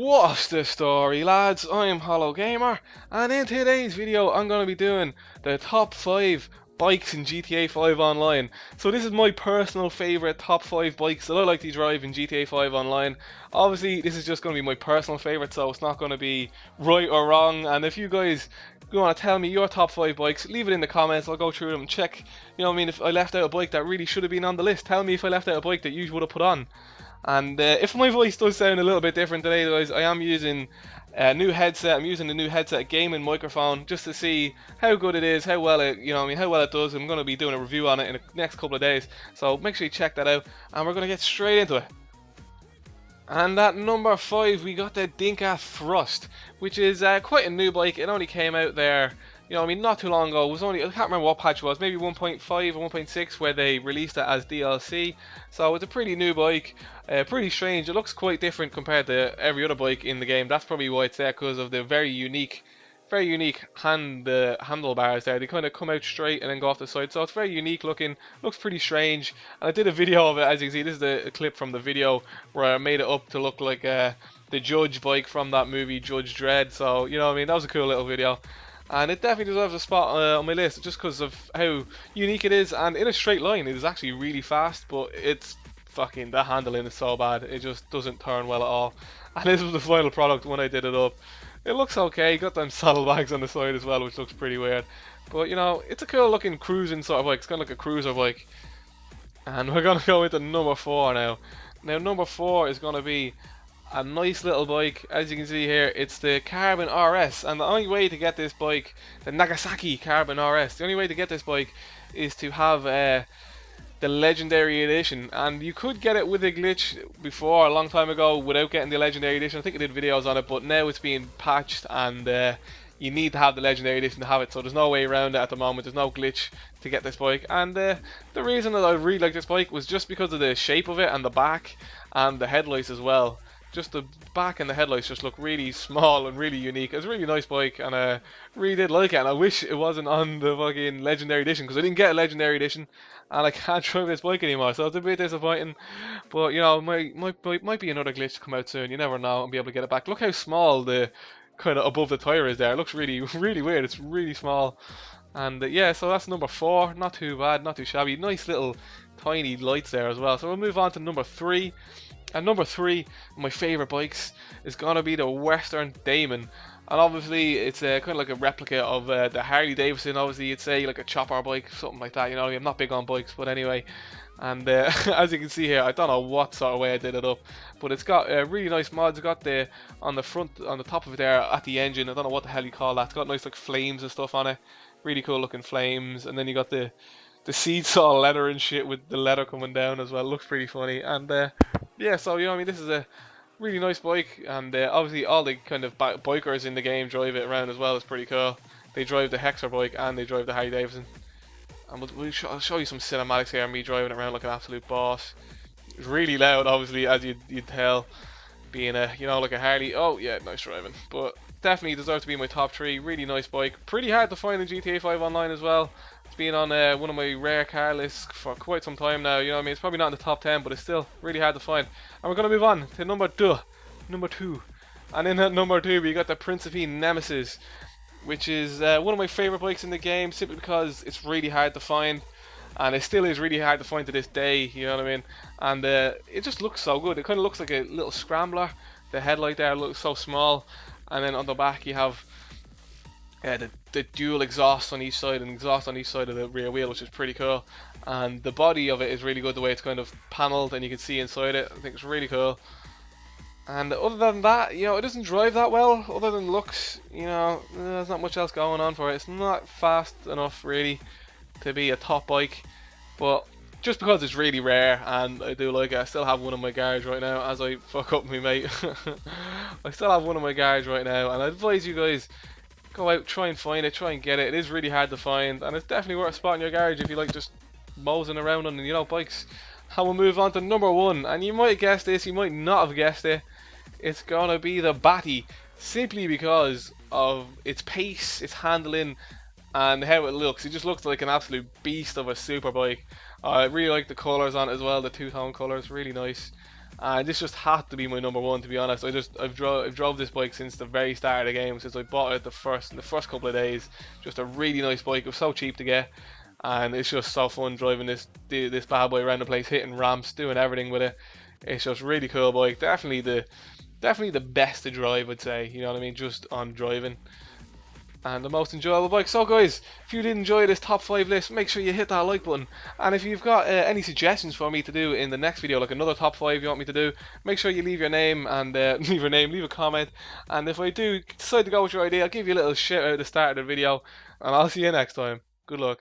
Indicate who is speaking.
Speaker 1: What's the story, lads? I'm Hollow Gamer, and in today's video I'm going to be doing the top 5 bikes in GTA 5 Online. So this is my personal favourite top 5 bikes that I like to drive in GTA 5 Online. Obviously this is just going to be my personal favourite, so it's not going to be right or wrong, and if you guys want to tell me your top 5 bikes, leave it in the comments. I'll go through them and check, you know what I mean, if I left out a bike that really should have been on the list. Tell me if I left out a bike that you would have put on. And if my voice does sound a little bit different today, guys, I am using a new headset. I'm using the new headset gaming microphone just to see how good it is, how well it, you know what I mean, how well it does. I'm going to be doing a review on it in the next couple of days, so make sure you check that out, and we're going to get straight into it. And at number 5 we got the Dinka Thrust, which is quite a new bike. It only came out there, you know, I mean, not too long ago. It was only, I can't remember what patch it was, maybe 1.5 or 1.6, where they released it as DLC. So it's a pretty new bike, pretty strange. It looks quite different compared to every other bike in the game. That's probably why it's there, because of the very unique handlebars there. They kind of come out straight and then go off the side, so it's very unique looking. Looks pretty strange, and I did a video of it. As you can see, this is a clip from the video where I made it up to look like the Judge bike from that movie Judge Dredd. So, you know what I mean, that was a cool little video. And it definitely deserves a spot on my list just because of how unique it is. And in a straight line, it is actually really fast, but it's fucking, the handling is so bad. It just doesn't turn well at all. And this was the final product when I did it up. It looks okay. Got them saddlebags on the side as well, which looks pretty weird. But, you know, it's a cool looking cruising sort of bike. It's kind of like a cruiser bike. And we're going to go into number 4 now. Now, number 4 is going to be a nice little bike. As you can see here, it's the Carbon RS, and the only way to get this bike, the Nagasaki Carbon RS, the only way to get this bike is to have the legendary edition. And you could get it with a glitch before, a long time ago, without getting the legendary edition. I think I did videos on it, but now it's being patched, and you need to have the legendary edition to have it, so there's no way around it at the moment. There's no glitch to get this bike. And the reason that I really like this bike was just because of the shape of it, and the back, and the headlights as well. Just the back and the headlights just look really small and really unique. It's a really nice bike, and I really did like it, and I wish it wasn't on the fucking legendary edition, because I didn't get a legendary edition and I can't drive this bike anymore, so it's a bit disappointing. But, you know, might be another glitch to come out soon. You never know, and be able to get it back. Look how small the kind of above the tire is there. It looks really weird. It's really small. And yeah, so that's number 4. Not too bad, not too shabby. Nice little tiny lights there as well. So we'll move on to number 3. And number 3, my favourite bikes, is going to be the Western Daemon. And obviously it's kind of like a replica of the Harley Davidson. Obviously you'd say like a chopper bike, something like that, you know. I'm not big on bikes, but anyway. And as you can see here, I don't know what sort of way I did it up, but it's got really nice mods. It's got the, on the front, on the top of it there, at the engine, I don't know what the hell you call that. It's got nice like flames and stuff on it. Really cool looking flames. And then you got the seesaw leather and shit with the leather coming down as well. It looks pretty funny. And yeah, so, you know what I mean, this is a really nice bike, and obviously all the kind of bikers in the game drive it around as well. It's pretty cool. They drive the Hexer bike and they drive the Harley Davidson. And I'll show you some cinematics here of me driving it around like an absolute boss. It's really loud, obviously, as you'd tell, being a, you know, like a Harley. Oh yeah, nice driving. But definitely deserves to be in my top 3. Really nice bike. Pretty hard to find in GTA 5 Online as well. It's been on one of my rare car lists for quite some time now. You know what I mean? It's probably not in the top 10, but it's still really hard to find. And we're going to move on to number 2. And in at number 2 we got the Principe Nemesis, which is one of my favourite bikes in the game, simply because it's really hard to find. And it still is really hard to find to this day, you know what I mean? And it just looks so good. It kind of looks like a little scrambler. The headlight there looks so small. And then on the back you have the dual exhaust on each side, and exhaust on each side of the rear wheel, which is pretty cool. And the body of it is really good, the way it's kind of panelled and you can see inside it. I think it's really cool. And other than that, you know, it doesn't drive that well. Other than looks, you know, there's not much else going on for it. It's not fast enough really to be a top bike, but just because it's really rare and I do like it, I still have one in my garage right now as I fuck up me mate. I still have one in my garage right now, and I advise you guys, go out, try and find it, try and get it. It is really hard to find, and it's definitely worth a spot in your garage if you like just moseying around on, you know, bikes. And we'll move on to number 1, and you might guess this, you might not have guessed it. It's gonna be the Batty, simply because of its pace, its handling, and how it looks. It just looks like an absolute beast of a super bike. I really like the colours on it as well, the two-tone colours, really nice. and this just had to be my number one, to be honest. I've drove this bike since the very start of the game, since I bought it in the first couple of days. Just a really nice bike. It was so cheap to get, and it's just so fun driving this bad boy around the place, hitting ramps, doing everything with it. It's just really cool bike. Definitely the best to drive, I'd say. You know what I mean? Just on driving. And the most enjoyable bike. So guys, if you did enjoy this top 5 list, make sure you hit that like button. And if you've got any suggestions for me to do in the next video, like another top 5 you want me to do, make sure you leave your name and leave a comment. And if I do decide to go with your idea, I'll give you a little shout out at the start of the video. And I'll see you next time. Good luck.